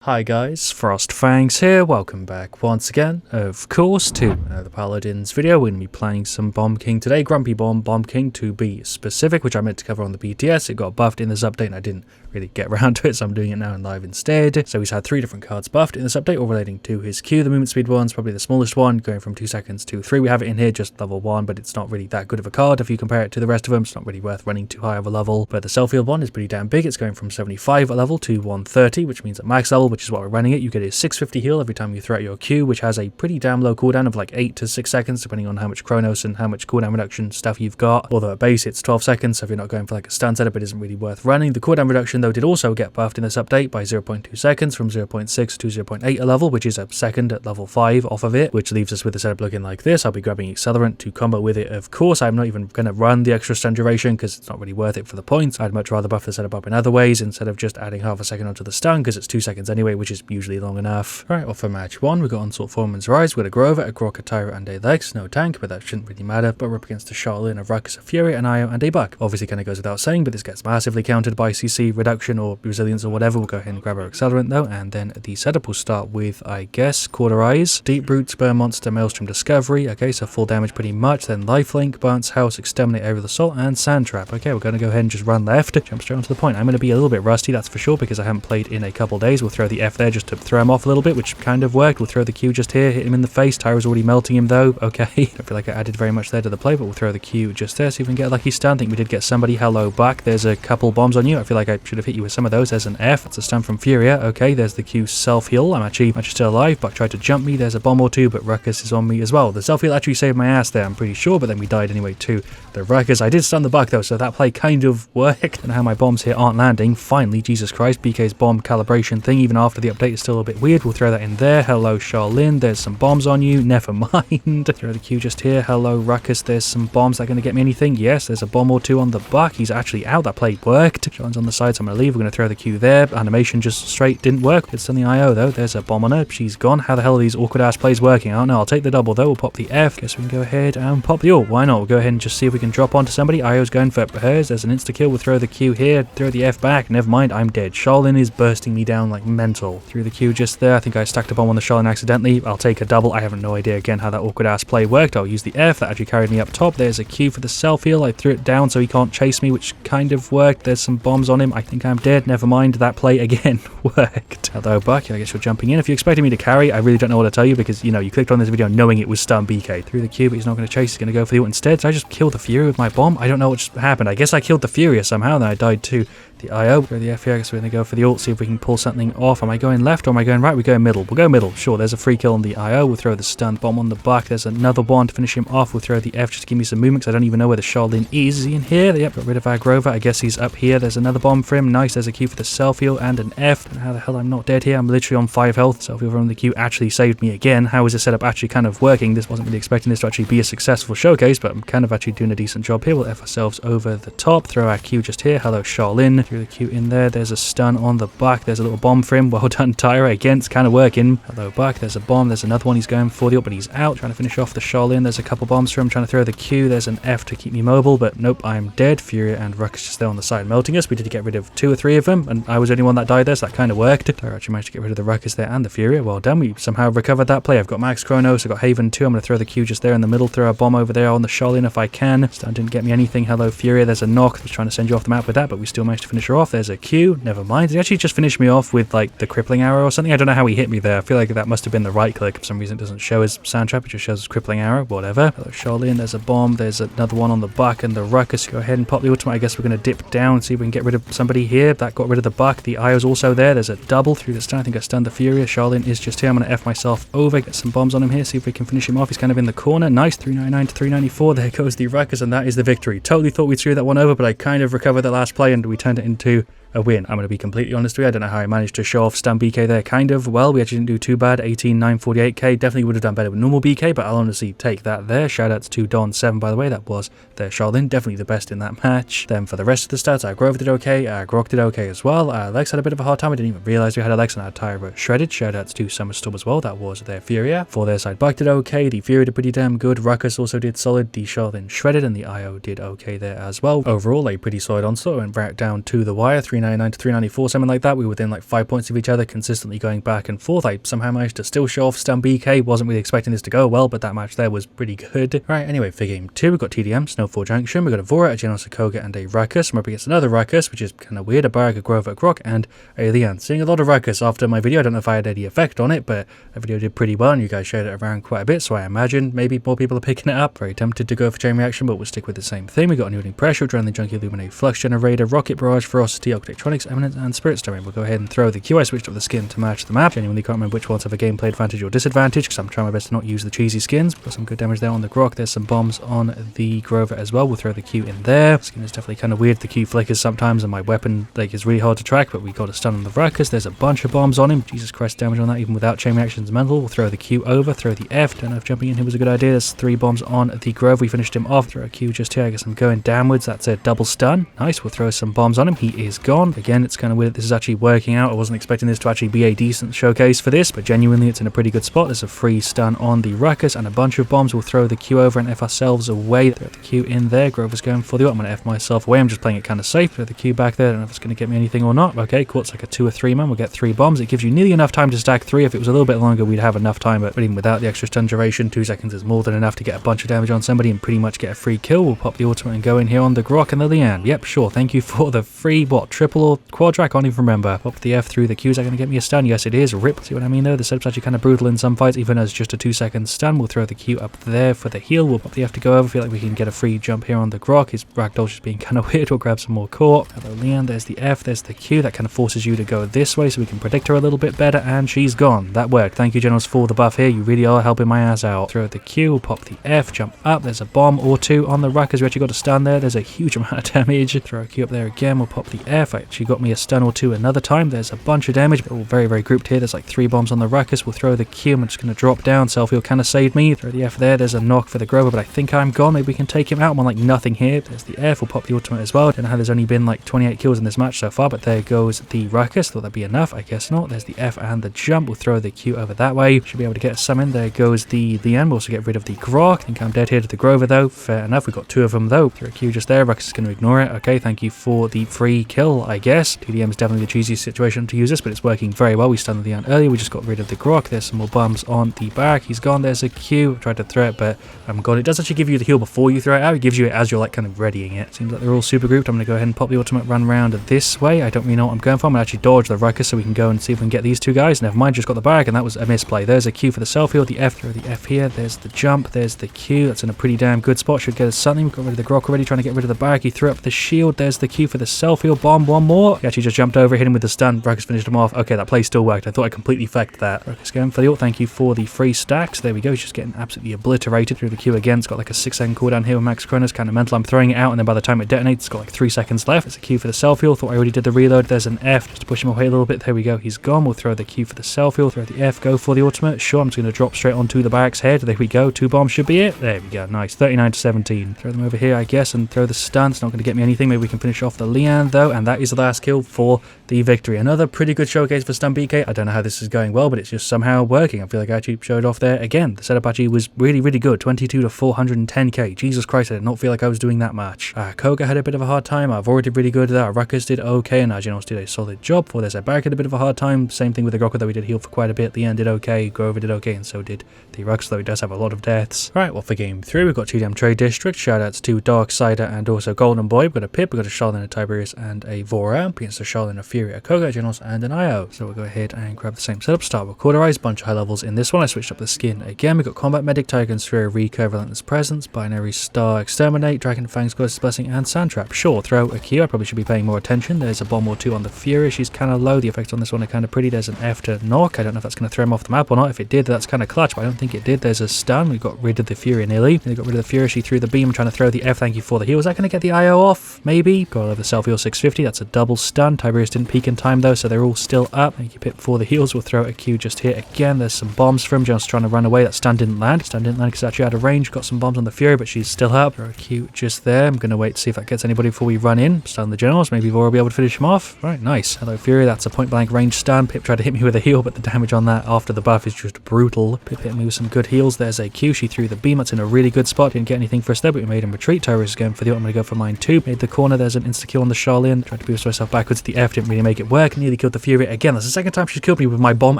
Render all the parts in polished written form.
Hi guys, FrostFangs here, welcome back once again, of course, to another Paladins video. We're going to be playing some Bomb King today, Grumpy Bomb King to be specific, which I meant to cover on the BTS. It got buffed in this update and I didn't really get around to it, so I'm doing it now in live instead. So he's had 3 different cards buffed in this update, all relating to his Q. The movement speed one's probably the smallest one, going from 2 seconds to 3. We have it in here, just level 1, but it's not really that good of a card. If you compare it to the rest of them, it's not really worth running too high of a level. But the Self-Heal one is pretty damn big. It's going from 75 a level to 130, which means at max level, which is what we're running it, you get a 650 heal every time you throw out your Q, which has a pretty damn low cooldown of like 8 to 6 seconds, depending on how much Chronos and how much cooldown reduction stuff you've got. Although at base it's 12 seconds, so if you're not going for like a stun setup, it isn't really worth running. The cooldown reduction though did also get buffed in this update by 0.2 seconds from 0.6 to 0.8 a level, which is a second at level 5 off of it, which leaves us with the setup looking like this. I'll be grabbing Accelerant to combo with it, of course. I'm not even going to run the extra stun duration because it's not really worth it for the points. I'd much rather buff the setup up in other ways instead of just adding half a second onto the stun because it's 2 seconds anyway, which is usually long enough. Right, off for match 1, we've got Onslaught Foreman's Rise, we've got a Grover, a Grok, a Tyra, and a Lex. No tank, but that shouldn't really matter. But we're up against a Charlotte, a Ruckus, a Fury, an Io, and a Buck. Obviously kind of goes without saying, but this gets massively countered by CC reduction or resilience or whatever. We'll go ahead and grab our Accelerant though, and then the setup will start with, I guess, Quarter Eyes, Deep Root, Spur Monster, Maelstrom Discovery. Okay, so full damage pretty much. Then Lifelink, Bounce House, Exterminate Area of the Assault, and Sand Trap. Okay, we're going to go ahead and just run left, jump straight onto the point. I'm going to be a little bit rusty, that's for sure, because I haven't played in a couple days. We'll throw the F there just to throw him off a little bit, which kind of worked. We'll throw the Q just here, hit him in the face. Tyra's already melting him though. Okay, don't feel like I added very much there to the play, but we'll throw the Q just there, see if we can get a lucky stun. I think we did get somebody. Hello, Buck. There's a couple bombs on you. I feel like I should have hit you with some of those. There's an F. It's a stun from Furia. Okay, there's the Q self-heal. I'm actually still alive. Buck tried to jump me. There's a bomb or two, but Ruckus is on me as well. The self-heal actually saved my ass there, I'm pretty sure, but then we died anyway too. The Ruckus, I did stun the Buck though, so that play kind of worked. And how my bombs here aren't landing. Finally, Jesus Christ, BK's bomb calibration thing, even after the update, is still a bit weird. We'll throw that in there. Hello, Charlene. There's some bombs on you. Never mind. Throw the Q just here. Hello, Ruckus. There's some bombs that are going to get me anything. Yes, there's a bomb or two on the Buck. He's actually out. That play worked. Sean's on the side, so I'm going to leave. We're going to throw the Q there. Animation just straight didn't work. It's on the IO though. There's a bomb on her. She's gone. How the hell are these awkward ass plays working? I don't know. I'll take the double though. We'll pop the F. Guess we can go ahead and pop the ult. Why not? We'll go ahead and just see if we can drop onto somebody. IO's going for hers. There's an insta kill. We'll throw the Q here. Throw the F back. Never mind. I'm dead. Charlene is bursting me down like mental. Threw the Q just there. I think I stacked a bomb on the Charlene accidentally. I'll take a double. I have no idea again how that awkward ass play worked. I'll use the F. That actually carried me up top. There's a Q for the self-heal. I threw it down so he can't chase me, which kind of worked. There's some bombs on him. I think I'm dead. Never mind. That play again worked. Hello, Buck. I guess you're jumping in. If you're expecting me to carry, I really don't know what to tell you because, you know, you clicked on this video knowing it was stun BK. Threw the Q, but he's not going to chase. He's going to go for the ult instead. Did I just kill the Fury with my bomb? I don't know what just happened. I guess I killed the Fury somehow, then I died too. The IO, throw the F here, I guess we're going to go for the ult, see if we can pull something off. Am I going left or am I going right? We're going middle. We'll go middle. Sure, there's a free kill on the IO. We'll throw the stun bomb on the Buck. There's another one to finish him off. We'll throw the F just to give me some movement because I don't even know where the Charlene is. Is he in here? Yep, got rid of our Grover. I guess he's up here. There's another bomb for him. Nice, there's a Q for the self-heal and an F. And how the hell I'm not dead here? I'm literally on 5 health. Self-heal from the Q actually saved me again. How is this setup actually kind of working? This wasn't really expecting this to actually be a successful showcase, but I'm kind of actually doing a decent job here. We'll F ourselves over the top. Throw our Q just here. Hello, Charlene. Throw the Q in there. There's a stun on the Buck. There's a little bomb for him. Well done, Tyra. Again, it's kind of working. Hello, Buck. There's a bomb. There's another one. He's going for the ult, but he's out. Trying to finish off the Charlene. There's a couple bombs for him. Trying to throw the Q. There's an F to keep me mobile, but nope, I'm dead. Fury and Ruckus just there on the side melting us. We did get rid of 2 or 3 of them, and I was the only one that died there, so that kind of worked. Tyra actually managed to get rid of the Ruckus there and the Fury. Well done. We somehow recovered that play. I've got Max Chronos. I've got Haven too. I'm going to throw the Q just there in the middle. Throw a bomb over there on the Charlene if I can. Stun didn't get me anything. Hello, Fury. There's a knock. I was trying to send you off the map with that, but we still managed to finish her off. There's a Q. Never mind. Did he actually just finish me off with like the crippling arrow or something? I don't know how he hit me there. I feel like that must have been the right click. For some reason it doesn't show as sand trap, it just shows as crippling arrow. Whatever. Hello, Charlene. There's a bomb. There's another one on the Buck and the Ruckus. Go ahead and pop the ultimate. I guess we're going to dip down, see if we can get rid of somebody here. That got rid of the Buck. The IO's also there. There's a double through the stun. I think I stunned the Fury. Charlene is just here. I'm going to F myself over. Get some bombs on him here. See if we can finish him off. He's kind of in the corner. Nice. 399 to 394. There goes the Ruckus, and that is the victory. Totally thought we'd screw that one over, but I kind of recovered the last play and we turned it into a win. I'm going to be completely honest with you. I don't know how I managed to show off stun BK there. Kind of. Well, we actually didn't do too bad. 18,948k. Definitely would have done better with normal BK, but I'll honestly take that there. Shoutouts to Don7, by the way. That was their Charlene. Definitely the best in that match. Then for the rest of the stats, our Grover did okay. Our Grok did okay as well. Lex had a bit of a hard time. I didn't even realize we had a Lex, and our Tyra shredded. Shoutouts to Summerstorm as well. That was their Furia. For their side, Buck did okay. The Fury did pretty damn good. Ruckus also did solid. The Charlene shredded, and the IO did okay there as well. Overall, a pretty solid onslaught. Went back down to the wire. 3 399 to 394, something like that. We were within like 5 points of each other, consistently going back and forth. I somehow managed to still show off stun BK. Wasn't really expecting this to go well, but that match there was pretty good. Right, anyway, for game 2, we've got TDM, Snowfall Junction, we've got a Vora, a Genos, a Koga, and a Ruckus. I'm up against another Ruckus, which is kind of weird, a Barrack, a Grover, a Croc, and a Leon. Seeing a lot of Ruckus after my video. I don't know if I had any effect on it, but the video did pretty well, and you guys shared it around quite a bit, so I imagine maybe more people are picking it up. Very tempted to go for chain reaction, but we'll stick with the same thing. We got a Noodling Pressure, Adrenaline Junkie, Illuminate, Flux Generator, Rocket Barrage, Ferocity, Architectronics, Eminence, and Spirit Storming. We'll go ahead and throw the Q. I switched up the skin to match the map. Genuinely can't remember which ones have a gameplay advantage or disadvantage, because I'm trying my best to not use the cheesy skins. Got some good damage there on the Grok. There's some bombs on the Grover as well. We'll throw the Q in there. Skin is definitely kind of weird. The Q flickers sometimes, and my weapon like is really hard to track, but we got a stun on the Ruckus. There's a bunch of bombs on him. Jesus Christ, damage on that even without chain reactions mental. We'll throw the Q over, throw the F. Don't know if jumping in here was a good idea. There's 3 bombs on the Grove. We finished him off. Throw a Q just here. I guess I'm going downwards. That's a double stun. Nice. We'll throw some bombs on him. He is gone. Again, it's kind of weird that this is actually working out. I wasn't expecting this to actually be a decent showcase for this, but genuinely it's in a pretty good spot. There's a free stun on the Ruckus and a bunch of bombs. We'll throw the Q over and F ourselves away. Throw the Q in there. Grover's going for the ult. I'm going to F myself away. I'm just playing it kind of safe. Throw the Q back there. I don't know if it's going to get me anything or not. Okay, cool. It's like a 2 or 3 man. We'll get 3 bombs. It gives you nearly enough time to stack 3. If it was a little bit longer, we'd have enough time, but even without the extra stun duration, 2 seconds is more than enough to get a bunch of damage on somebody and pretty much get a free kill. We'll pop the ultimate and go in here on the Grok and the Leanne. Yep, sure. Thank you for the free, triple or quadra? I can't even remember. Pop the F through the Q. Is that going to get me a stun? Yes, it is. Rip. See what I mean though? The setup's actually kind of brutal in some fights, even as just a 2-second stun. We'll throw the Q up there for the heal. We'll pop the F to go over. Feel like we can get a free jump here on the Grok. His ragdoll's just being kind of weird. We'll grab some more core. Hello, Leanne. There's the F. There's the Q. That kind of forces you to go this way so we can predict her a little bit better, and she's gone. That worked. Thank you, Generals, for the buff here. You really are helping my ass out. Throw the Q. We'll pop the F. Jump up. There's a bomb or 2 on the Ruckus. We actually got a stun there. There's a huge amount of damage. Throw a Q up there again. We'll pop the F. I actually got me a stun or 2 another time. There's a bunch of damage. They're all very, very grouped here. There's like 3 bombs on the Ruckus. We'll throw the Q. I'm just going to drop down. Self-heal kind of saved me. Throw the F there. There's a knock for the Grover, but I think I'm gone. Maybe we can take him out. I'm on like nothing here. There's the F. We'll pop the ultimate as well. Don't know how there's only been like 28 kills in this match so far, but there goes the Ruckus. Thought that'd be enough. I guess not. There's the F and the jump. We'll throw the Q over that way. Should be able to get some in. There goes the end. We'll also get rid of the Grok. I think I'm dead here to the Grover though. Fair enough. We've got 2 of them though. Throw a Q just there. Ruckus is going to ignore it. Okay, thank you for the free kill, I guess. TDM is definitely the cheesiest situation to use this, but it's working very well. We stunned the ant earlier. We just got rid of the Grok. There's some more bombs on the Barrack. He's gone. There's a Q. I tried to throw it, but I'm gone. It does actually give you the heal before you throw it out. It gives you it as you're like kind of readying it. Seems like they're all super grouped. I'm going to go ahead and pop the ultimate, run around this way. I don't really know what I'm going for. I'm going to actually dodge the Ruckus so we can go and see if we can get these 2 guys. Never mind, just got the Barrack, and that was a misplay. There's a Q for the self-heal. The F, throw the F here. There's the jump. There's the Q. That's in a pretty damn good spot. Should get us something. We've got rid of the Grok already, trying to get rid of the Barrack. He threw up the shield. There's the Q for the self-heal. Bomb, 1 more. He actually just jumped over, hit him with the stun. Ruckus finished him off. Okay, that play still worked. I thought I completely fecked that. Ruckus going for the ult. Thank you for the free stacks. There we go. He's just getting absolutely obliterated through the Q again. It's got like a 6-second cooldown here with Max Chronos. Kind of mental. I'm throwing it out, and then by the time it detonates, it's got like 3 seconds left. It's a Q for the self-heal. Thought I already did the reload. There's an F just to push him away a little bit. There we go. He's gone. We'll throw the Q for the self-heal. Throw the F. Go for the ultimate. Sure, I'm just going to drop straight onto the Barrack's head. There we go. 2 bombs should be it. There we go. Nice. 39 to 17. Throw them over here, I guess, and throw the stun. It's not going to get me anything. Maybe we can finish off the Leanne, though, and that is the last kill for the victory. Another pretty good showcase for stun BK. I don't know how this is going well, but it's just somehow working. I feel like I actually showed off there again. The setup actually was really, really good. 22 to 410k. Jesus Christ, I did not feel like I was doing that much. Koga had a bit of a hard time. I've already did really good. Ruckus did okay, and our Genos did a solid job. For this, Barrack had a bit of a hard time. Same thing with the Grok, though we did heal for quite a bit. Leanne did okay. Grover did okay, and so did the Ruckus, though he does have a lot of deaths. Alright, well, for game 3, we've got TDM Trade District. Shoutouts to Darksider and also Golden Boy. We've got a Pip, we've got a Charlene, a Tiberius, and a Vora. Against a Charlene, a Fury, a Koga, a Genos, and an IO. So we'll go ahead and grab the same setup. Start with Cauterize, bunch of high levels in this one. I switched up the skin again. We've got Combat Medic, Tiger, Sphere, Rico, Relentless Presence, Binary Star, Exterminate, Dragon Fangs, Ghost Blessing, and Sandtrap. Sure, throw a Q. I probably should be paying more attention. There's a bomb or 2 on the Fury. She's kind of low. The effects on this one are kind of pretty. There's an F to knock. I don't know if that's going to throw him off the map or not. If it did, that's kind of clutch, but I don't think it did. There's a stun. We got rid of the Fury nearly. They got rid of the Fury. She threw the beam. I'm trying to throw the F. Thank you for the heal. Is that going to get the IO off? Maybe. Got over the self-heal 650. That's a double stun. Tiberius didn't peak in time though, so they're all still up. Thank you, Pip, for the heals. We'll throw a Q just here again. There's some bombs from just trying to run away. That stun didn't land. Stun didn't land because it's actually out of range. Got some bombs on the Fury, but she's still up. Throw a Q just there. I'm going to wait to see if that gets anybody before we run in. Stun the Generals. Maybe Vora will be able to finish him off. Right, nice. Hello, Fury. That's a point blank range stun. Pip tried to hit me with a heal, but the damage on that after the buff is just brutal. Pip hit me with some good heals. There's a Q. She threw the beam. That's in a really good spot. Didn't get anything for us there, but we made him retreat. Tyrus is going for the ult. I'm going to go for mine too. Made the corner. There's an insta-kill on the Charlene. Tried to boost myself backwards. The F didn't really make it work. Nearly killed the Fury again. That's the second time she's killed me with my bomb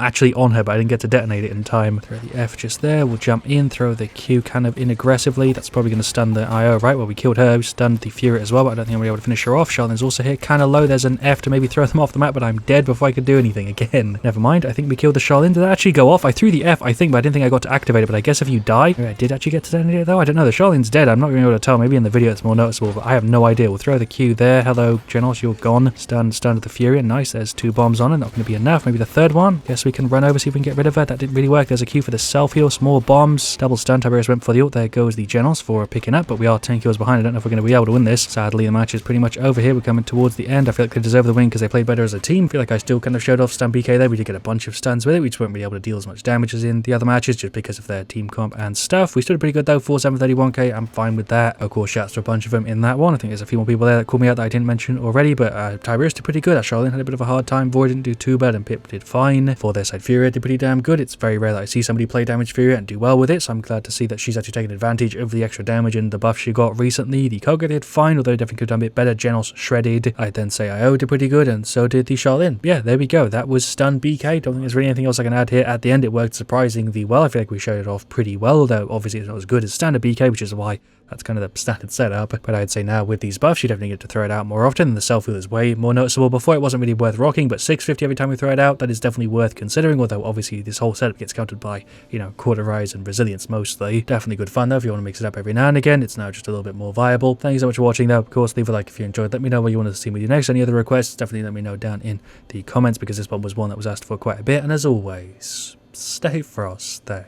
actually on her, but I didn't get to detonate it in time. Throw the F just there. We'll jump in, throw the Q kind of in aggressively. That's probably going to stun the IO, right? Well, we killed her. We stunned the Fury as well, but I don't think I'm able to finish her off. Charlin's also here, kind of low. There's an F to maybe throw them off the map, but I'm dead before I could do anything again. Never mind. I think we killed the Charlin. Did that actually go off? I threw the F, I think, but I didn't think I got to activate it. But I guess if you die, I did actually get to detonate it though. I don't know. The Charlin's dead. I'm not going to be able to tell. Maybe in the video it's more noticeable, but I have no idea. We'll throw the Q there. Hello, Genos, you're gone. Stunned the Fury. Nice. There's 2 bombs on it. Not going to be enough. Maybe the third one. Guess we can run over, see if we can get rid of her. That didn't really work. There's a Q for the self-heal. More bombs. Double stun. Hi-Rez went for the ult. There goes the Genos for picking up, but we are 10 kills behind. I don't know if we're going to be able to win this. Sadly, the match is pretty much over here. We're coming towards the end. I feel like they deserve the win because they played better as a team. I feel like I still kind of showed off stun BK there. We did get a bunch of stuns with it. We just weren't really able to deal as much damage as in the other matches just because of their team comp and stuff. We stood pretty good though. 4731k. I'm fine with that. Of course, shouts to a bunch of them in that one. I think there's a few more people there that called me out that I didn't mention already, but Hi-Rez did pretty good. Charlene had a bit of a hard time. Void didn't do too bad, and Pip did fine. For their side, Fury did pretty damn good. It's very rare that I see somebody play damage Fury and do well with it, so I'm glad to see that she's actually taking advantage of the extra damage and the buff she got recently. The Koga did fine, although definitely could have done a bit better. Genos shredded. I'd then say IO did pretty good, and so did the Charlene. Yeah, there we go. That was stun BK. Don't think there's really anything else I can add here. At the end, it worked surprisingly well. I feel like we showed it off pretty well, though obviously it's not as good as standard BK, which is why that's kind of the standard setup. But I'd say now with these buffs, you definitely get to throw it out more often. The self-heal is way more noticeable. Before, it wasn't really worth rocking, but 650 every time we throw it out, that is definitely worth considering. Although obviously this whole setup gets countered by, you know, quarter rise and resilience mostly. Definitely good fun though if you want to mix it up every now and again. It's now just a little bit more viable. Thank you so much for watching though. Of course, leave a like if you enjoyed. Let me know what you want to see me do next. Any other requests, definitely let me know down in the comments because this one was one that was asked for quite a bit. And as always, stay frosty.